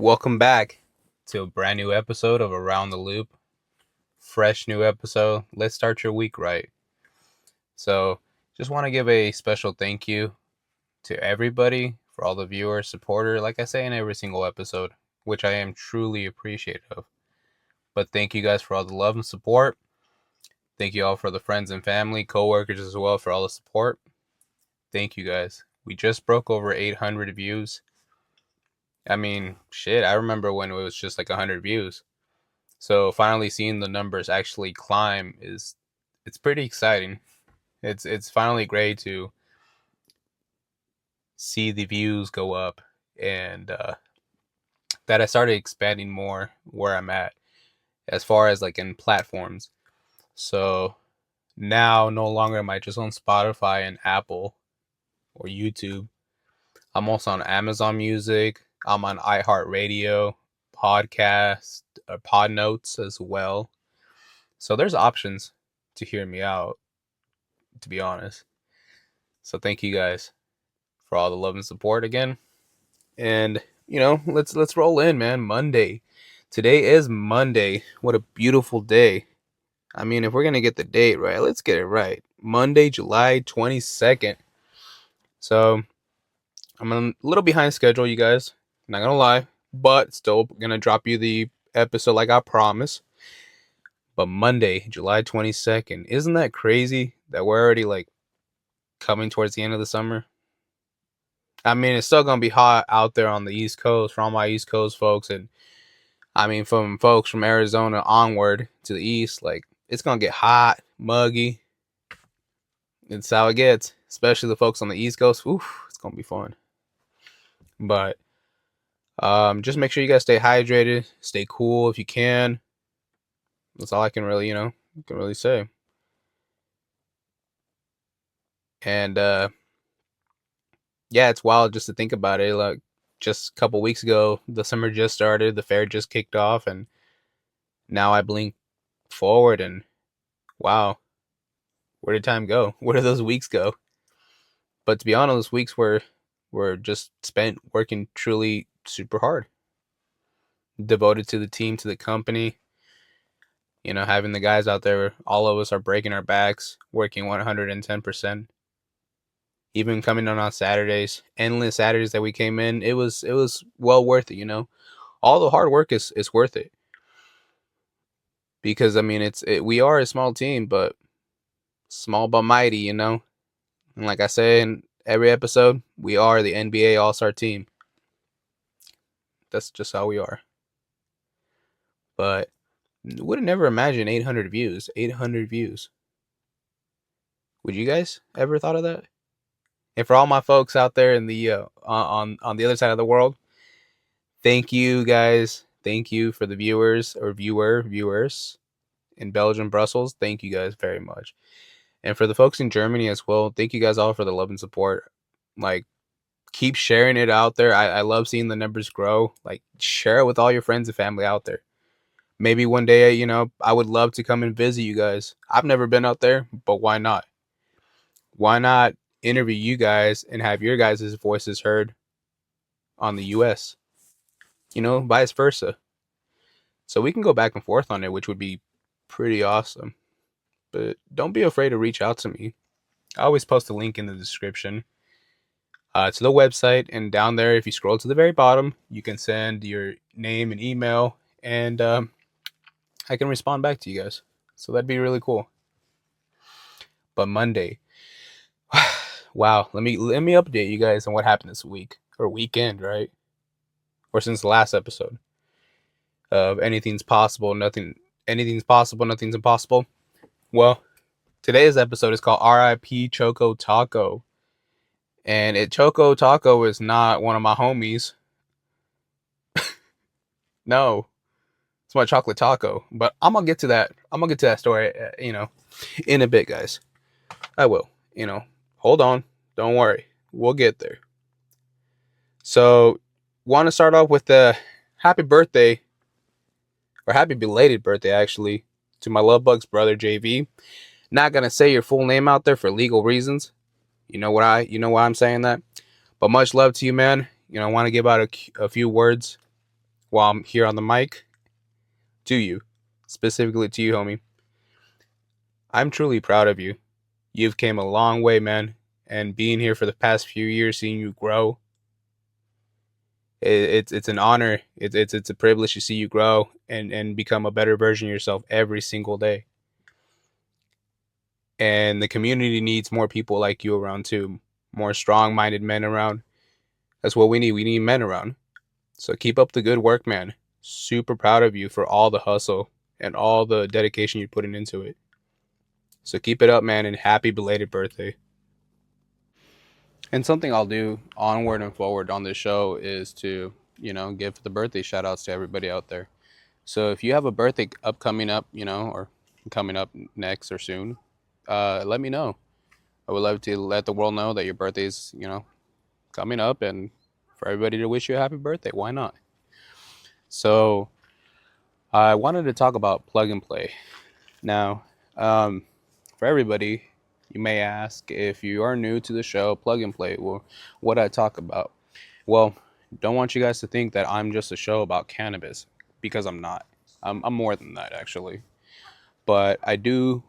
Welcome back to a brand new episode of Around the Loop. Fresh new episode. Let's start your week right. So, just want to give a special thank you to everybody for all the viewers, supporter, like I say in every single episode, which I am truly appreciative of. But thank you guys for all the love and support. Thank you all for the friends and family, co-workers as well for all the support. Thank you guys. We just broke over 800 views. I mean, shit, I remember when it was just like 100 views. So finally seeing the numbers actually climb it's pretty exciting. It's finally great to see the views go up and that I started expanding more where I'm at as far as like in platforms. So now no longer am I just on Spotify and Apple or YouTube. I'm also on Amazon Music. I'm on iHeartRadio, podcast, Pod Notes as well. So there's options to hear me out, to be honest. So thank you guys for all the love and support again. And let's roll in, man. Monday. Today is Monday. What a beautiful day. I mean, if we're gonna get the date right, let's get it right. Monday, July 22nd. So I'm a little behind schedule, you guys. Not gonna lie, but still gonna drop you the episode like I promised. But Monday, July 22nd. Isn't that crazy that we're already like coming towards the end of the summer? I mean, it's still gonna be hot out there on the East Coast for all my East Coast folks, and I mean, from folks from Arizona onward to the east, like it's gonna get hot, muggy. It's how it gets, especially the folks on the East Coast. Oof, it's gonna be fun. But just make sure you guys stay hydrated, stay cool if you can. That's all I can really, can really say. And yeah, it's wild just to think about it. Like just a couple weeks ago, the summer just started, the fair just kicked off, and now I blink forward and wow, where did time go? Where did those weeks go? But to be honest, those weeks were just spent working truly super hard, devoted to the team, to the company. Having the guys out there, all of us are breaking our backs, working 110%. Even coming on Saturdays, endless Saturdays that we came in, it was well worth it. All the hard work is worth it because I mean we are a small team, but small but mighty. And like I say in every episode, we are the NBA All-Star team. That's just how we are. But would have never imagined 800 views. 800 views. Would you guys ever thought of that? And for all my folks out there in the on the other side of the world, thank you guys. Thank you for the viewers in Belgium, Brussels. Thank you guys very much. And for the folks in Germany as well, thank you guys all for the love and support. Like, keep sharing it out there. I love seeing the numbers grow. Like, share it with all your friends and family out there. Maybe one day, I would love to come and visit you guys. I've never been out there, but why not? Why not interview you guys and have your guys' voices heard on the US? Vice versa. So we can go back and forth on it, which would be pretty awesome. But don't be afraid to reach out to me. I always post a link in the description to the website, and down there, if you scroll to the very bottom, you can send your name and email, and I can respond back to you guys. So that'd be really cool. But Monday, wow, let me update you guys on what happened this week or weekend, right? Or since the last episode of anything's possible, anything's possible, nothing's impossible. Well, today's episode is called R.I.P. Choco Taco. And Choco Taco is not one of my homies. No, it's my chocolate taco. But I'm gonna get to that. I'm gonna get to that story, in a bit, guys. I will. Hold on. Don't worry. We'll get there. So, want to start off with the happy birthday, or happy belated birthday, actually, to my love bug's brother JV. Not gonna say your full name out there for legal reasons. You know why I'm saying that. But much love to you, man. I want to give out a few words while I'm here on the mic, to you, specifically to you, homie. I'm truly proud of you. You've came a long way, man. And being here for the past few years, seeing you grow, it's an honor. It's a privilege to see you grow and become a better version of yourself every single day. And the community needs more people like you around too, more strong-minded men around. That's what we need. We need men around. So keep up the good work, man. Super proud of you for all the hustle and all the dedication you're putting into it. So keep it up, man, and happy belated birthday. And something I'll do onward and forward on this show is to, give the birthday shout outs to everybody out there. So if you have a birthday upcoming up, or coming up next or soon, let me know. I would love to let the world know that your birthday's, coming up and for everybody to wish you a happy birthday. Why not? So I wanted to talk about plug and play. Now, for everybody, you may ask if you are new to the show, plug and play. Well, what I talk about? Well, don't want you guys to think that I'm just a show about cannabis because I'm not. I'm more than that actually. But I do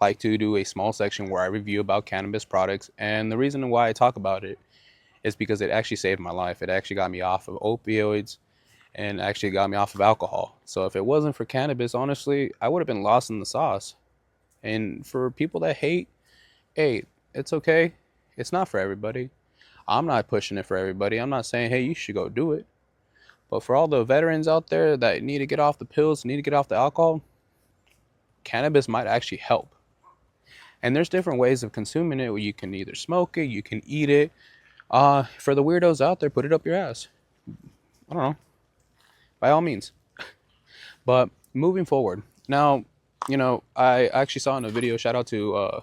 like to do a small section where I review about cannabis products, and the reason why I talk about it is because it actually saved my life. It actually got me off of opioids and actually got me off of alcohol. So if it wasn't for cannabis, honestly, I would have been lost in the sauce. And for people that hate, hey, it's okay. It's not for everybody. I'm not pushing it for everybody. I'm not saying, hey, you should go do it. But for all the veterans out there that need to get off the pills, need to get off the alcohol, cannabis might actually help. And there's different ways of consuming it. You can either smoke it, you can eat it. For the weirdos out there, put it up your ass. I don't know. By all means. But moving forward. Now, I actually saw in a video, shout out to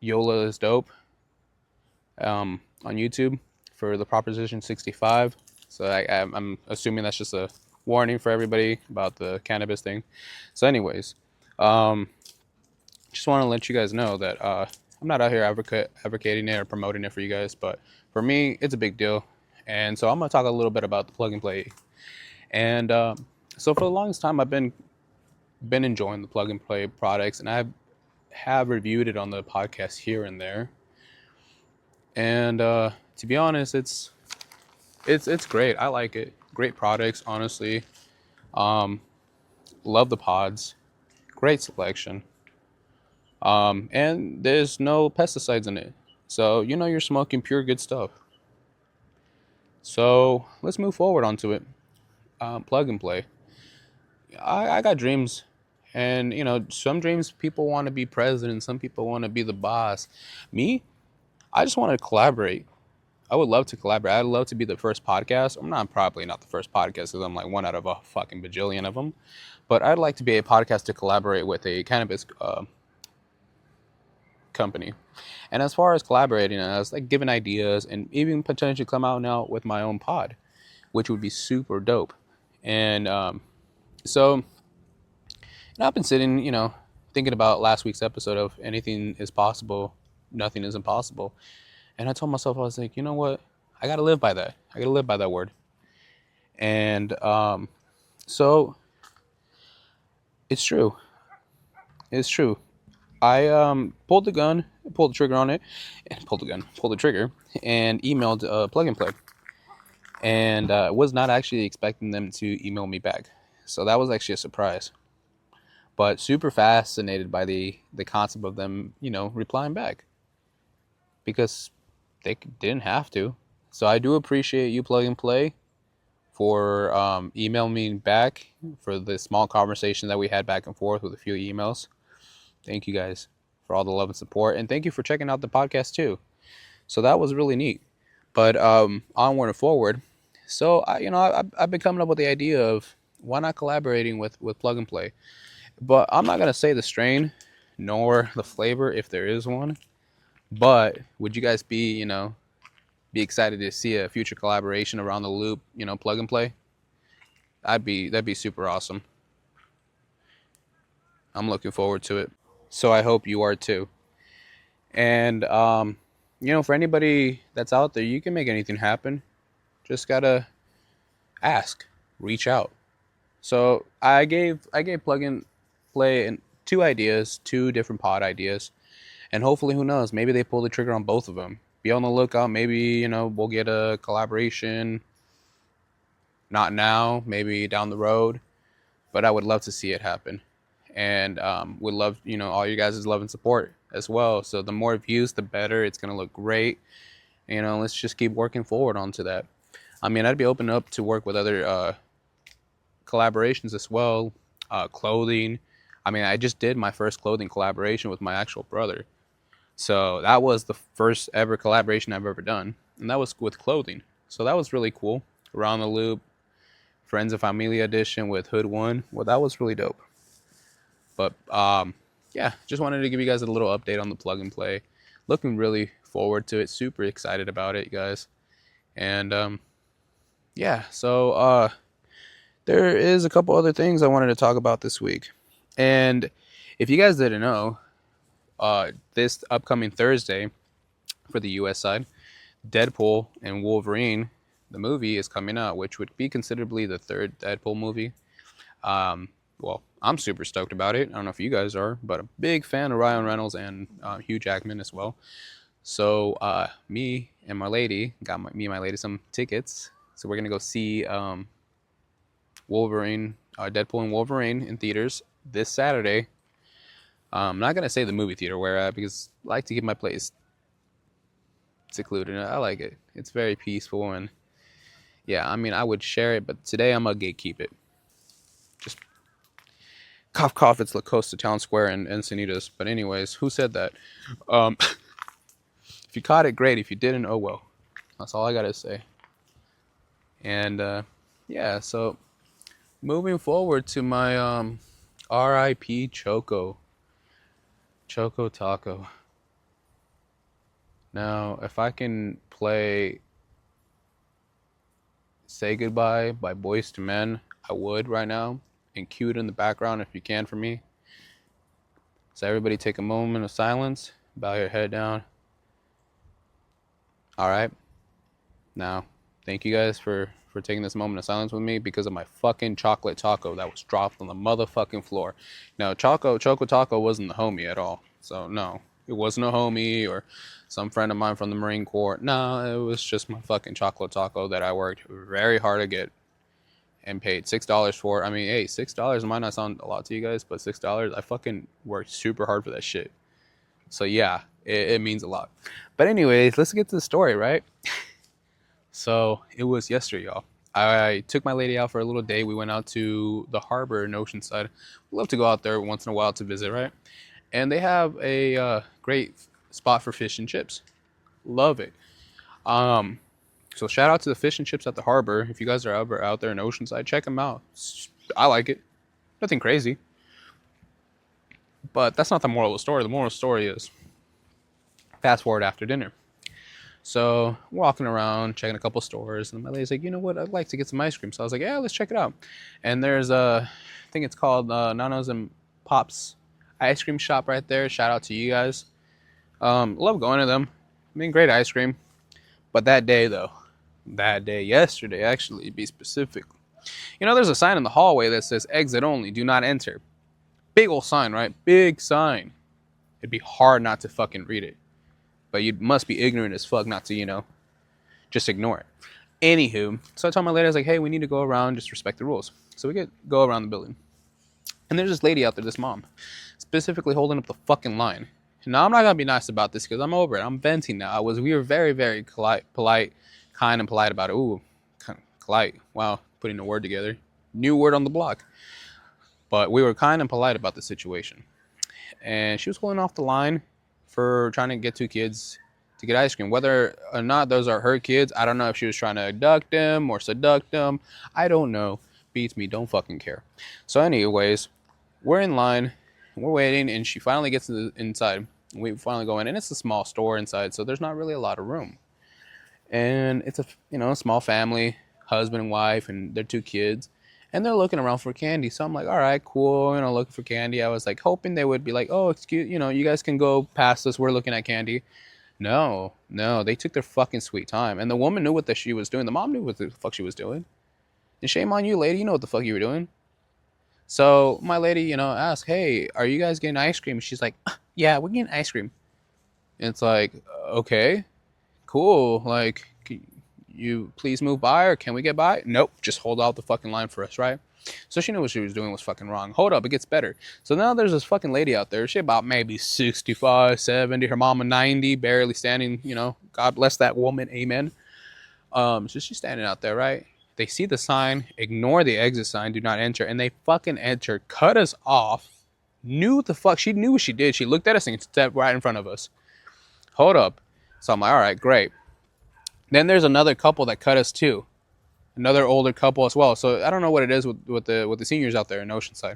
Yola is Dope on YouTube for the Proposition 65. So I'm assuming that's just a warning for everybody about the cannabis thing. So anyways, just want to let you guys know that I'm not out here advocating it or promoting it for you guys, but for me, it's a big deal. And so I'm going to talk a little bit about the plug and play. And so for the longest time, I've been enjoying the plug and play products, and I have reviewed it on the podcast here and there. And to be honest, it's great. I like it. Great products, honestly. Love the pods. Great selection. And there's no pesticides in it. So you're smoking pure good stuff. So let's move forward onto it. Plug and play. I got dreams. And some dreams people want to be president, some people want to be the boss. Me, I just want to collaborate. I would love to collaborate. I'd love to be the first podcast. I'm not probably not the first podcast because I'm like one out of a fucking bajillion of them. But I'd like to be a podcast to collaborate with a cannabis company. And as far as collaborating, I was like giving ideas and even potentially come out now with my own pod, which would be super dope. And so I've been sitting, thinking about last week's episode of anything is possible, nothing is impossible. And I told myself, I was like, you know what? I got to live by that. I got to live by that word. And so it's true. It's true. I pulled the trigger on it, and pulled the trigger, and emailed Plug and Play. And was not actually expecting them to email me back. So that was actually a surprise. But super fascinated by the concept of them, replying back. Because they didn't have to. So I do appreciate you, Plug and Play, for emailing me back for the small conversation that we had back and forth with a few emails. Thank you guys for all the love and support. And thank you for checking out the podcast too. So that was really neat. But onward and forward. So, I've been coming up with the idea of why not collaborating with Plug and Play. But I'm not going to say the strain nor the flavor if there is one. But would you guys be excited to see a future collaboration around the loop, Plug and Play? That'd be super awesome. I'm looking forward to it. So I hope you are too. And for anybody that's out there, you can make anything happen. Just gotta ask, reach out. So I gave Plug and Play and two ideas, two different pod ideas, and hopefully, who knows, maybe they pull the trigger on both of them. Be on the lookout. Maybe we'll get a collaboration. Not now, maybe down the road, but I would love to see it happen, and would love all you guys' love and support as well. So the more views, the better. It's gonna look great. Let's just keep working forward onto that. I mean, I'd be open up to work with other collaborations as well. Clothing. I mean, I just did my first clothing collaboration with my actual brother. So that was the first ever collaboration I've ever done. And that was with clothing. So that was really cool. Around the Loop, Friends of Familia edition with Hood One. Well, that was really dope. But yeah, just wanted to give you guys a little update on the Plug and Play. Looking really forward to it. Super excited about it, guys. And yeah, so there is a couple other things I wanted to talk about this week. And if you guys didn't know, this upcoming Thursday for the US side, Deadpool and Wolverine, the movie, is coming out, which would be considerably the third Deadpool movie. Well, I'm super stoked about it. I don't know if you guys are, but a big fan of Ryan Reynolds and Hugh Jackman as well. So me and my lady some tickets. So we're gonna go see Wolverine, Deadpool and Wolverine in theaters this Saturday. I'm not gonna say the movie theater where at because I like to keep my place secluded. I like it. It's very peaceful and yeah, I mean I would share it, but today I'm gonna gatekeep it. Just cough cough. It's La Costa Town Square and Encinitas. But anyways, who said that? If you caught it, great. If you didn't, oh well. That's all I gotta say. And yeah, so moving forward to my R.I.P. Choco Taco. Now, if I can play Say Goodbye by Boys to Men, I would right now. And cue it in the background if you can for me. So everybody take a moment of silence. Bow your head down. Alright. Now, thank you guys for taking this moment of silence with me because of my fucking chocolate taco that was dropped on the motherfucking floor. Now, Choco Taco wasn't the homie at all. So, no. It wasn't a homie or some friend of mine from the Marine Corps. No, it was just my fucking chocolate taco that I worked very hard to get and paid $6 for. I mean, hey, $6 might not sound a lot to you guys, but $6, I fucking worked super hard for that shit. So, yeah, it means a lot. But anyways, let's get to the story, right? So it was yesterday, y'all. I took my lady out for a little day. We went out to the harbor in Oceanside. We love to go out there once in a while to visit, right? And they have a great spot for fish and chips. Love it. So shout out to the fish and chips at the harbor. If you guys are ever out there in Oceanside, check them out. I like it. Nothing crazy. But that's not the moral of the story. The moral of the story is fast forward after dinner. So walking around, checking a couple stores, and my lady's like, you know what, I'd like to get some ice cream. So I was like, yeah, let's check it out. And there's I think it's called Nanos and Pops ice cream shop right there. Shout out to you guys. Love going to them. I mean, great ice cream. But that day, yesterday, actually, to be specific, there's a sign in the hallway that says exit only, do not enter. Big old sign, right? Big sign. It'd be hard not to fucking read it. But you must be ignorant as fuck not to, just ignore it. Anywho, so I told my lady, I was like, hey, we need to go around, just respect the rules. So we go around the building. And there's this lady out there, this mom, specifically holding up the fucking line. Now, I'm not going to be nice about this because I'm over it. I'm venting now. We were very, very polite, kind and polite about it. Ooh, kind of polite. Wow, putting a word together. New word on the block. But we were kind and polite about the situation. And she was holding off the line for trying to get two kids to get ice cream. Whether or not those are her kids, I don't know if she was trying to abduct them or seduct them. I don't know. Beats me. Don't fucking care. So anyways, we're in line. We're waiting, and she finally gets inside. We finally go in, and it's a small store inside, so there's not really a lot of room. And it's a small family, husband and wife, and their two kids. And they're looking around for candy. So I'm like, all right, cool. Looking for candy. I was like hoping they would be like, oh, excuse, you guys can go past us. We're looking at candy. No, they took their fucking sweet time. And the woman knew what she was doing. The mom knew what the fuck she was doing. And shame on you, lady. You know what the fuck you were doing. So my lady, asked, "Hey, are you guys getting ice cream?" She's like, "Yeah, we're getting ice cream." And it's like, okay, cool. Like, can you please move by, or can we get by? Nope, just hold out the fucking line for us, right? So she knew what she was doing was fucking wrong. Hold up, it gets better. So now there's this fucking lady out there. She about maybe 65, 70. Her mama 90, barely standing. God bless that woman. Amen. So she's standing out there, right? They see the sign, ignore the exit sign, do not enter, and they fucking enter, cut us off. Knew what the fuck. She knew what she did. She looked at us and stepped right in front of us. Hold up. So I'm like, all right, great. Then there's another couple that cut us too. Another older couple as well. So I don't know what it is with the seniors out there in Oceanside,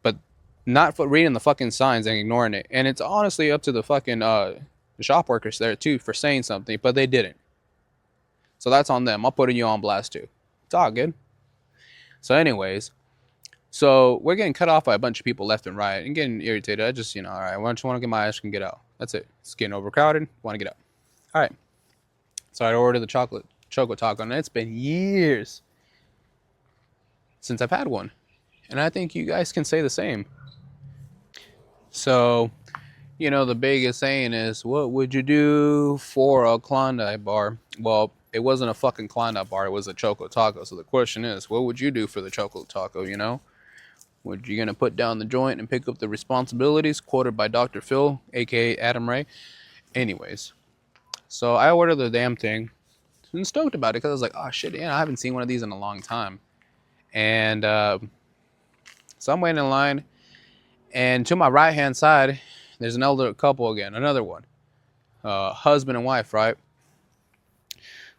but not for reading the fucking signs and ignoring it. And it's honestly up to the fucking the shop workers there too for saying something, but they didn't. So that's on them. I'm putting you on blast too. It's all good. So anyways, so we're getting cut off by a bunch of people left and right and getting irritated. I just, all right, I just want to get my ice cream, get out. That's it. It's getting overcrowded. Want to get out. All right. So I ordered the choco taco, and it's been years since I've had one. And I think you guys can say the same. So, the biggest saying is, what would you do for a Klondike bar? Well, it wasn't a fucking Klondike bar. It was a choco taco. So the question is, what would you do for the choco taco, Would you going to put down the joint and pick up the responsibilities? Quoted by Dr. Phil, a.k.a. Adam Ray. Anyways, so I ordered the damn thing. I'm stoked about it because I was like, oh shit, yeah, I haven't seen one of these in a long time. And so I'm waiting in line. And to my right-hand side, there's an elder couple again, another one. Husband and wife, right?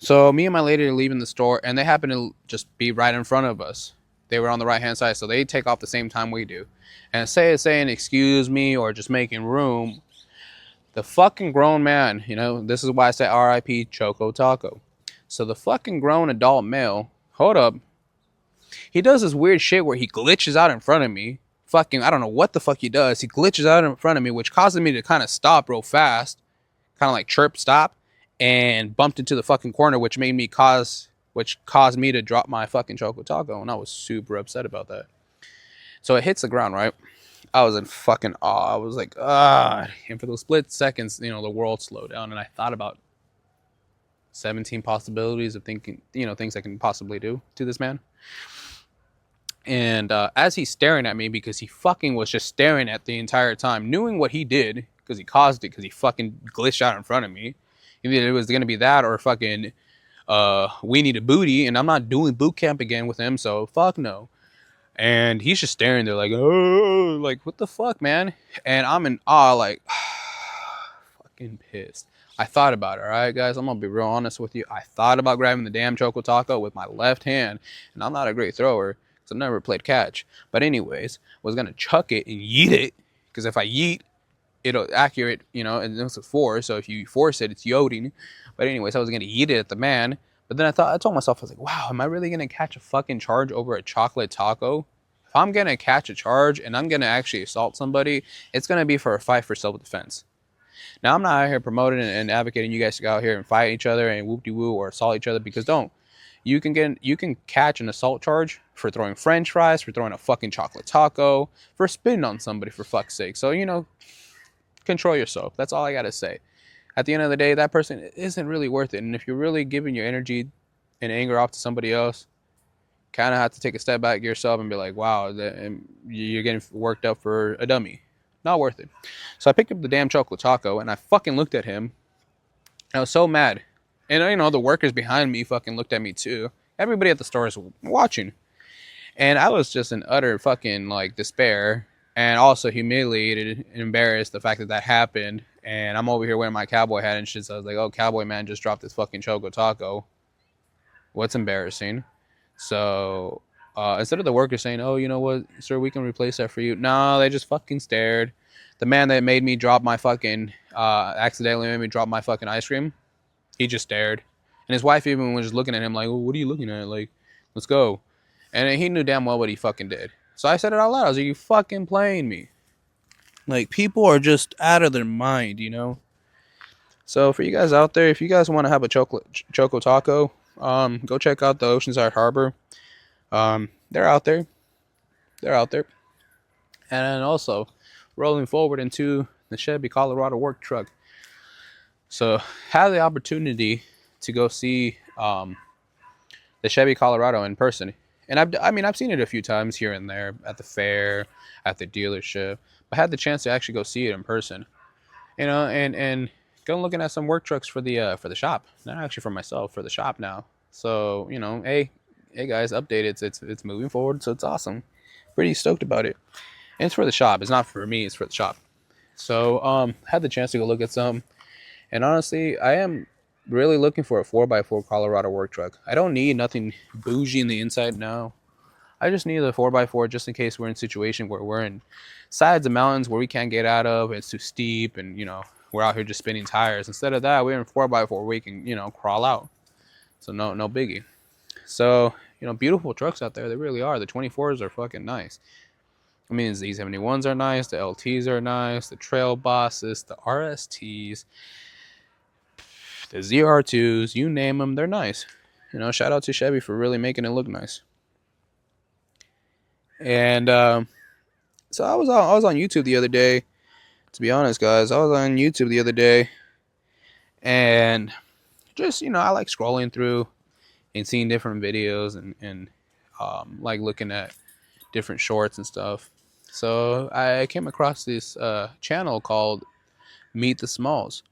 So me and my lady are leaving the store, and they happen to just be right in front of us. They were on the right-hand side, so they take off the same time we do. And saying, excuse me, or just making room, the fucking grown man, this is why I say R.I.P. Choco Taco. So the fucking grown adult male, hold up, he does this weird shit where he glitches out in front of me. Fucking, I don't know what the fuck he does. He glitches out in front of me, which causes me to kind of stop real fast. Kind of like chirp, stop. And bumped into the fucking corner, which caused me to drop my fucking choco taco. And I was super upset about that. So it hits the ground, right? I was in fucking awe. I was like, ah. And for those split seconds, the world slowed down. And I thought about 17 possibilities of thinking, things I can possibly do to this man. And as he's staring at me, because he fucking was just staring at the entire time, knowing what he did, because he caused it, because he fucking glitched out in front of me. Either it was going to be that or fucking we need a booty, and I'm not doing boot camp again with him, so fuck no. And he's just staring there like, oh, like, what the fuck, man? And I'm in awe, like, fucking pissed. I thought about it, all right, guys? I'm going to be real honest with you. I thought about grabbing the damn choco taco with my left hand, and I'm not a great thrower, because I've never played catch. But anyways, was going to chuck it and yeet it, because if I yeet, it'll accurate, and it's a force, so if you force it, it's yoting. But anyways, I was going to yeet it at the man. But then I told myself, I was like, wow, am I really going to catch a fucking charge over a chocolate taco? If I'm going to catch a charge and I'm going to actually assault somebody, it's going to be for a fight for self-defense. Now, I'm not out here promoting and advocating you guys to go out here and fight each other and whoop-de-woo or assault each other, because don't. You can catch an assault charge for throwing french fries, for throwing a fucking chocolate taco, for spitting on somebody, for fuck's sake. So, control yourself. That's all I got to say. At the end of the day, that person isn't really worth it. And if you're really giving your energy and anger off to somebody else, kind of have to take a step back yourself and be like, wow, you're getting worked up for a dummy. Not worth it. So I picked up the damn chocolate taco and I fucking looked at him. I was so mad. And, the workers behind me fucking looked at me too. Everybody at the store is watching. And I was just in utter fucking, like, despair. And also humiliated and embarrassed the fact that happened. And I'm over here wearing my cowboy hat and shit. So I was like, oh, cowboy man just dropped this fucking choco taco. What's embarrassing? So instead of the workers saying, oh, you know what, sir, we can replace that for you. No, they just fucking stared. The man that made me drop my fucking, accidentally made me drop my fucking ice cream, he just stared. And his wife even was just looking at him like, well, what are you looking at? Like, let's go. And he knew damn well what he fucking did. So I said it out loud. I was like, you fucking playing me. Like, people are just out of their mind, So for you guys out there, if you guys want to have a choco taco, Go check out the Oceanside Harbor. They're out there. They're out there. And then also rolling forward into the Chevy Colorado work truck. So had the opportunity to go see the Chevy Colorado in person, and I've seen it a few times here and there at the fair, at the dealership, but had the chance to actually go see it in person. And go looking at some work trucks for the shop, not actually for myself, for the shop now. So hey guys, update it. It's moving forward, so it's awesome. Pretty stoked about it. And it's for the shop. It's not for me. It's for the shop. So had the chance to go look at some, and honestly, I am really looking for a 4x4 Colorado work truck. I don't need nothing bougie in the inside. No, I just need a 4x4 just in case we're in a situation where we're in sides of mountains where we can't get out of. It's too steep, and we're out here just spinning tires. Instead of that, we're in 4x4 where we can crawl out. So no biggie. So beautiful trucks out there. They really are. The 24s are fucking nice. I mean, the Z71s are nice. The LTs are nice. The Trail Bosses, the RSTs, the ZR2s, you name them, they're nice. Shout out to Chevy for really making it look nice. And so I was on YouTube the other day. To be honest, guys, I was on YouTube the other day, and just I like scrolling through and seeing different videos and like looking at different shorts and stuff. So I came across this channel called Meet the Smalls.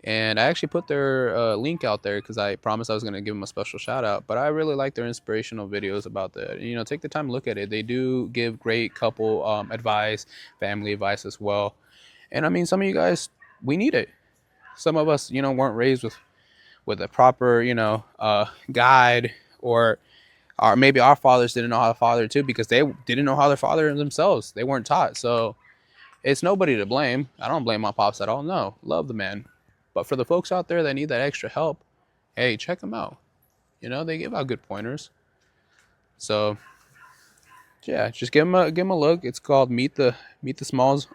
And I actually put their link out there because I promised I was going to give them a special shout out. But I really like their inspirational videos about that. Take the time to look at it. They do give great couple advice, family advice as well. And I mean, some of you guys, we need it. Some of us, weren't raised with a proper, guide, or maybe our fathers didn't know how to father too because they didn't know how to father themselves. They weren't taught. So it's nobody to blame. I don't blame my pops at all. No, love the man. But for the folks out there that need that extra help, hey, check them out. They give out good pointers. So yeah, just give them a look. It's called Meet the Smalls.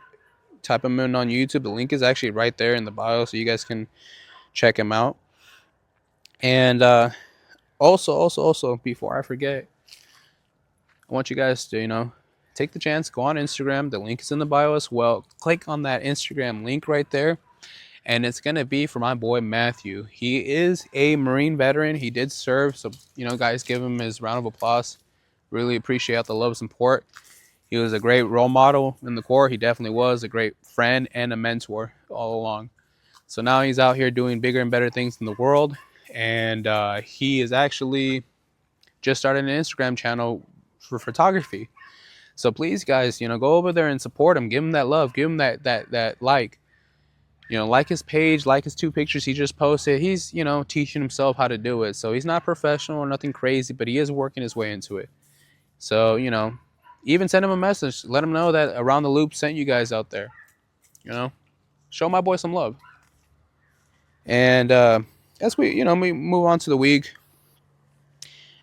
Type them in on YouTube. The link is actually right there in the bio, so you guys can check them out. And also, before I forget, I want you guys to take the chance, go on Instagram. The link is in the bio as well. Click on that Instagram link right there. And it's going to be for my boy Matthew. He is a Marine veteran. He did serve. So, guys, give him his round of applause. Really appreciate the love and support. He was a great role model in the Corps. He definitely was a great friend and a mentor all along. So now he's out here doing bigger and better things in the world. And he is actually just started an Instagram channel for photography. So please, guys, go over there and support him. Give him that love. Give him that like. Like his page, like his 2 pictures he just posted. He's, teaching himself how to do it. So he's not professional or nothing crazy, but he is working his way into it. So, even send him a message. Let him know that Around the Loop sent you guys out there. Show my boy some love. And as we move on to the week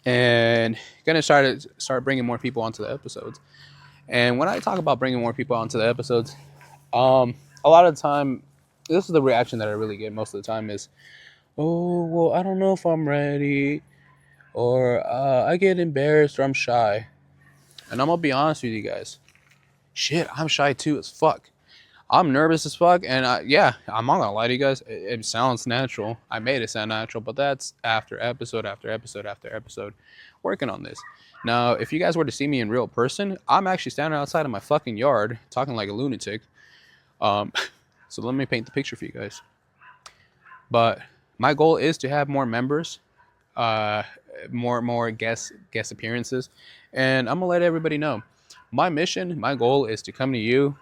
and gonna start bringing more people onto the episodes. And when I talk about bringing more people onto the episodes, a lot of the time, this is the reaction that I really get most of the time is, oh, well, I don't know if I'm ready, or I get embarrassed, or I'm shy. And I'm going to be honest with you guys. Shit, I'm shy too as fuck. I'm nervous as fuck, and I'm not going to lie to you guys. It sounds natural. I made it sound natural, but that's after episode after episode after episode working on this. Now, if you guys were to see me in real person, I'm actually standing outside of my fucking yard talking like a lunatic. So let me paint the picture for you guys. But my goal is to have more members, more guest appearances, and I'm gonna let everybody know. My mission, my goal is to come to you,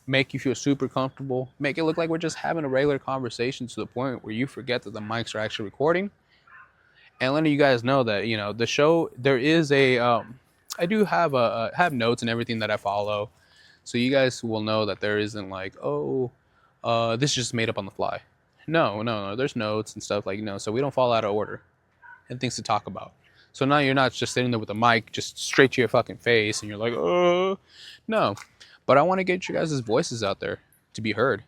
make you feel super comfortable, make it look like we're just having a regular conversation to the point where you forget that the mics are actually recording, and letting you guys know that the show, there is I do have have notes and everything that I follow, so you guys will know that there isn't like, oh, this is just made up on the fly. No. There's notes and stuff so we don't fall out of order and things to talk about. So now you're not just sitting there with a mic just straight to your fucking face and you're like, oh, no. But I want to get you guys' voices out there to be heard.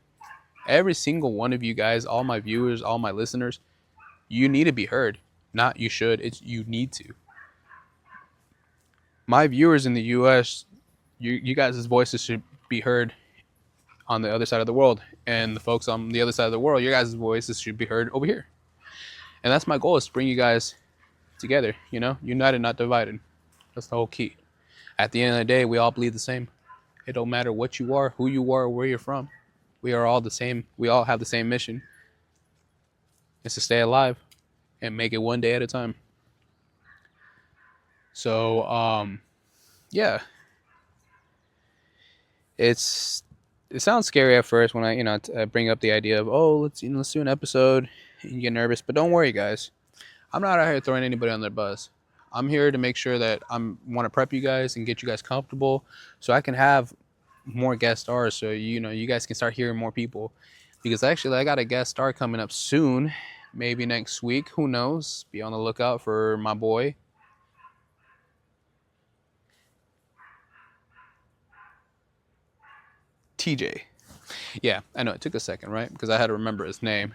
Every single one of you guys, all my viewers, all my listeners, you need to be heard. Not you should, it's you need to. My viewers in the US, you guys' voices should be heard on the other side of the world. And the folks on the other side of the world, your guys' voices should be heard over here. And that's my goal, is to bring you guys together, united, not divided. That's the whole key. At the end of the day, we all bleed the same. It don't matter what you are, who you are, where you're from. We are all the same. We all have the same mission. It's to stay alive and make it one day at a time. So, yeah, it sounds scary at first when I bring up the idea of, oh, let's do an episode, and you get nervous. But don't worry, guys. I'm not out here throwing anybody on their bus. I'm here to make sure that want to prep you guys and get you guys comfortable, so I can have more guest stars. So you guys can start hearing more people. Because actually, I got a guest star coming up soon, maybe next week. Who knows? Be on the lookout for my boy. TJ. Yeah, I know it took a second, right? Because I had to remember his name,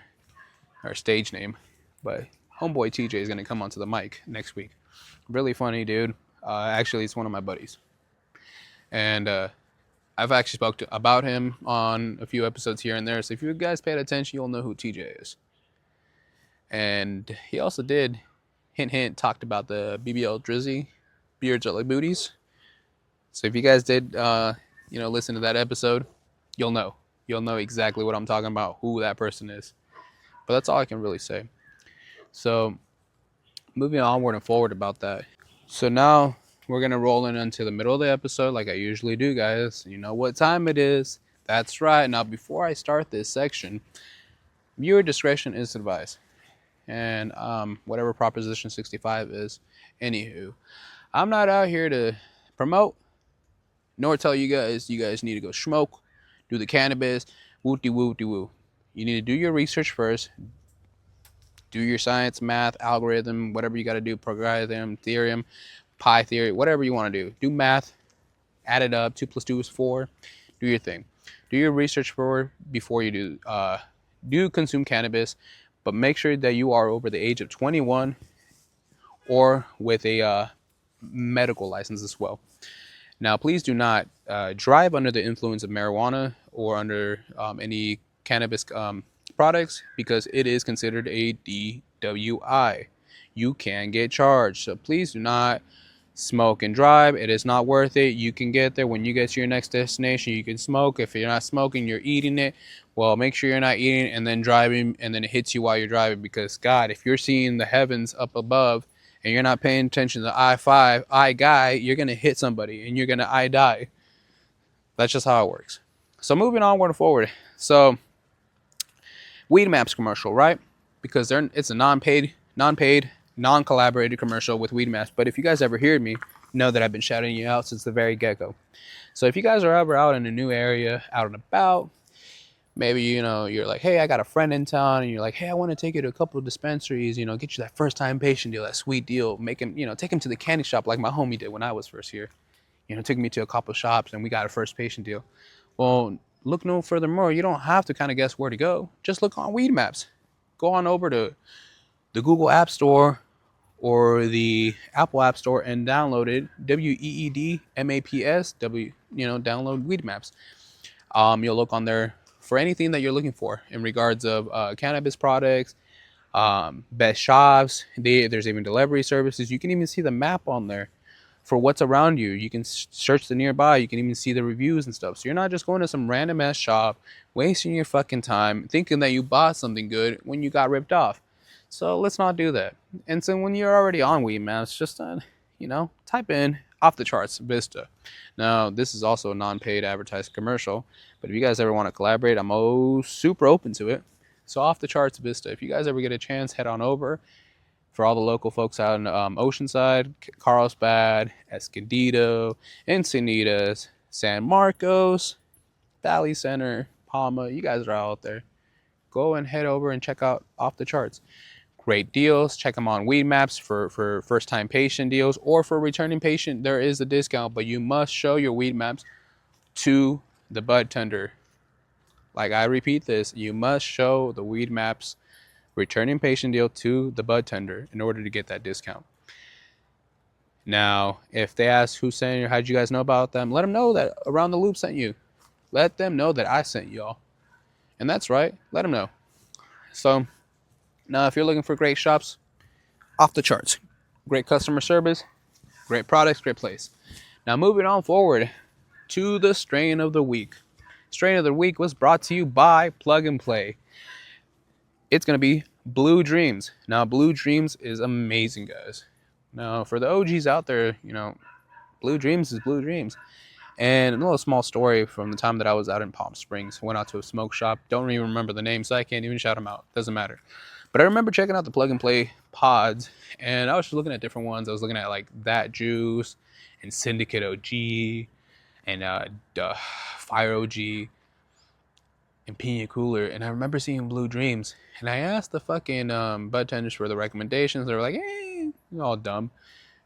or stage name. But homeboy TJ is going to come onto the mic next week. Really funny dude. Actually, it's one of my buddies. And I've actually spoke about him on a few episodes here and there. So if you guys paid attention, you'll know who TJ is. And he also did, hint, hint, talked about the BBL Drizzy, Beards Are Like Booties. So if you guys did, listen to that episode, you'll know. You'll know exactly what I'm talking about, who that person is. But that's all I can really say. So moving onward and forward about that. So now we're going to roll into the middle of the episode like I usually do, guys. You know what time it is. That's right. Now, before I start this section, viewer discretion is advised. And whatever Proposition 65 is. Anywho, I'm not out here to promote nor tell you guys need to go smoke, do the cannabis, woo-de-woo-de-woo. You need to do your research first. Do your science, math, algorithm, whatever you got to do, logarithm, theorem, pi theory, whatever you want to do. Do math, add it up. 2 + 2 is 4. Do your thing. Do your research before you do consume cannabis, but make sure that you are over the age of 21 or with a medical license as well. Now, please do not drive under the influence of marijuana or under any cannabis products, because it is considered a DWI. You can get charged. So please do not smoke and drive. It is not worth it. You can get there. When you get to your next destination, you can smoke. If you're not smoking, you're eating it. Well, make sure you're not eating and then driving, and then it hits you while you're driving, because God, if you're seeing the heavens up above and you're not paying attention to I-5, guy, you're going to hit somebody and you're going to die. That's just how it works. So moving onward and forward. So Weed Maps commercial, right? Because it's a non-paid, non-collaborated commercial with Weed Maps. But if you guys ever hear me, know that I've been shouting you out since the very get-go. So if you guys are ever out in a new area, out and about, maybe, you're like, hey, I got a friend in town, and you're like, hey, I want to take you to a couple of dispensaries, get you that first-time patient deal, that sweet deal, make him, take him to the candy shop like my homie did when I was first here. Took me to a couple of shops, and we got a first patient deal. Well, look no furthermore. You don't have to kind of guess where to go. Just look on Weed Maps. Go on over to the Google App Store or the Apple App Store and download it. WEEDMAPS. Download Weed Maps. You'll look on there for anything that you're looking for in regards of cannabis products, best shops. There's even delivery services. You can even see the map on there for what's around you. You can search the nearby. You can even see the reviews and stuff. So you're not just going to some random ass shop, wasting your fucking time, thinking that you bought something good when you got ripped off. So let's not do that. And so when you're already on Weed Maps, just type in Off the Charts Vista. Now, this is also a non-paid advertised commercial, but if you guys ever want to collaborate, I'm super open to it. So Off the Charts Vista, if you guys ever get a chance, head on over. For all the local folks out in Oceanside, Carlsbad, Escondido, Encinitas, San Marcos, Valley Center, Palma, you guys are out there. Go and head over and check out Off the Charts. Great deals. Check them on Weed Maps for first-time patient deals, or for returning patient, there is a discount, but you must show your Weed Maps to the bud tender. Like, I repeat this, you must show the Weed Maps return impatient deal to the bud tender in order to get that discount. Now, if they ask who sent you, how'd you guys know about them, let them know that Around the Loop sent you. Let them know that I sent y'all. And that's right, let them know. So, now if you're looking for great shops, off the charts. Great customer service, great products, great place. Now, moving on forward to the strain of the week. Strain of the week was brought to you by Plug and Play. It's going to be Blue Dreams. Now, Blue Dreams is amazing, guys. Now, for the OGs out there, Blue Dreams is Blue Dreams. And a little small story from the time that I was out in Palm Springs. Went out to a smoke shop. Don't even remember the name, so I can't even shout them out. Doesn't matter. But I remember checking out the Plug and Play pods, and I was just looking at different ones. I was looking at like That Juice and Syndicate OG and Fire OG and Pina Cooler. And I remember seeing Blue Dreams. And I asked the fucking bud tenders for the recommendations. They were like, hey, you're all dumb.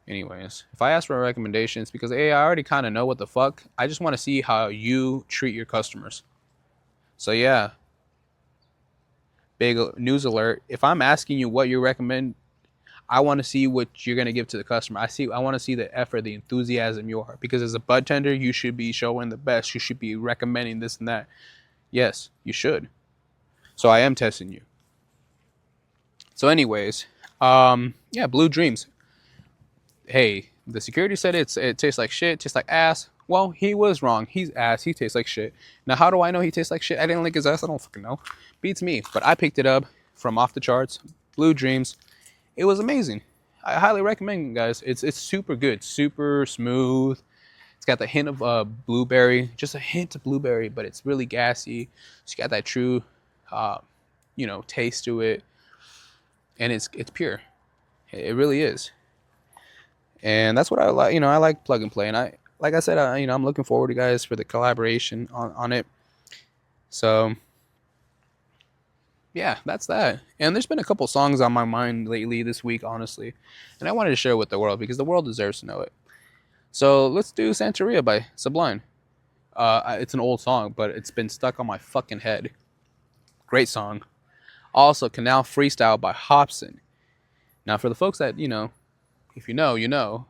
Anyways, if I ask for recommendations, because I already kind of know what the fuck, I just want to see how you treat your customers. So yeah, big news alert. If I'm asking you what you recommend, I want to see what you're going to give to the customer. I want to see the effort, the enthusiasm you are. Because as a bud tender, you should be showing the best. You should be recommending this and that. Yes, you should. So I am testing you. So anyways, yeah, Blue Dreams. Hey, the security said it tastes like shit, tastes like ass. Well, he was wrong. He's ass. He tastes like shit. Now, how do I know he tastes like shit? I didn't lick his ass. I don't fucking know. Beats me. But I picked it up from off the charts. Blue Dreams. It was amazing. I highly recommend it, guys. It's super good. Super smooth. It's got the hint of blueberry. Just a hint of blueberry, but it's really gassy. It's got that true, taste to it. And it's pure. It really is. And that's what I like. I like Plug and Play, and like I said, I'm looking forward to guys for the collaboration on it. So yeah, that's that. And there's been a couple songs on my mind lately this week, honestly, and I wanted to share with the world because the world deserves to know it. So let's do Santeria by Sublime. It's an old song, but it's been stuck on my fucking head. Great song. Also, Canal Freestyle by Hobson. Now, for the folks that if you know, you know.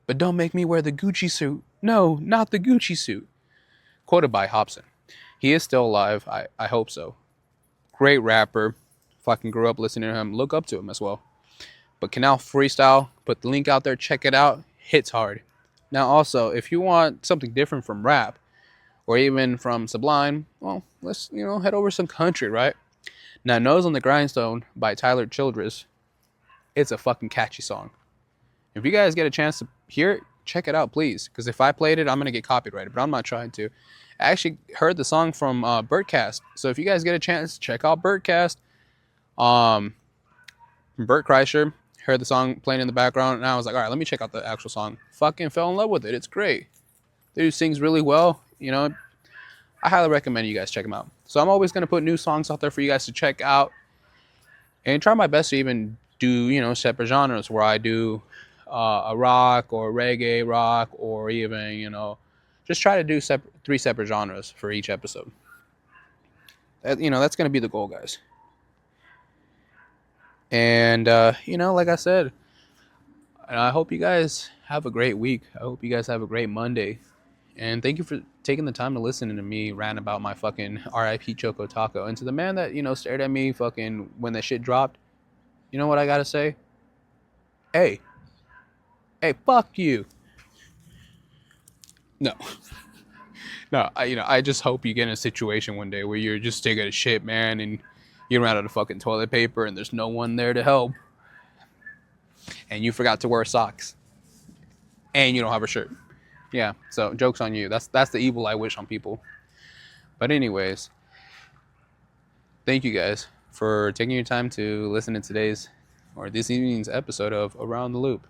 But don't make me wear the Gucci suit. No, not the Gucci suit. Quoted by Hobson. He is still alive. I hope so. Great rapper. Fucking grew up listening to him. Look up to him as well. But Canal Freestyle, put the link out there. Check it out. Hits hard. Now also, if you want something different from rap, or even from Sublime, well, let's, head over some country, right? Now, Nose on the Grindstone by Tyler Childress. It's a fucking catchy song. If you guys get a chance to hear it, check it out, please. Because if I played it, I'm going to get copyrighted. But I'm not trying to. I actually heard the song from Bertcast. So if you guys get a chance, check out Bertcast. From Bert Kreischer. Heard the song playing in the background. And I was like, all right, let me check out the actual song. Fucking fell in love with it. It's great. Dude sings really well. I highly recommend you guys check him out. So I'm always going to put new songs out there for you guys to check out. And try my best to even do, separate genres where I do a rock or reggae rock or even, just try to do 3 separate genres for each episode. That's going to be the goal, guys. And, like I said, I hope you guys have a great week. I hope you guys have a great Monday. And thank you for taking the time to listen to me rant about my fucking R.I.P. Choco Taco. And to the man that, stared at me fucking when that shit dropped, you know what I gotta say? Hey, fuck you. No. No, I just hope you get in a situation one day where you're just taking a shit, man, and you run out of fucking toilet paper and there's no one there to help. And you forgot to wear socks. And you don't have a shirt. Yeah, so joke's on you. That's the evil I wish on people. But anyways, thank you guys for taking your time to listen to this evening's episode of Around the Loop.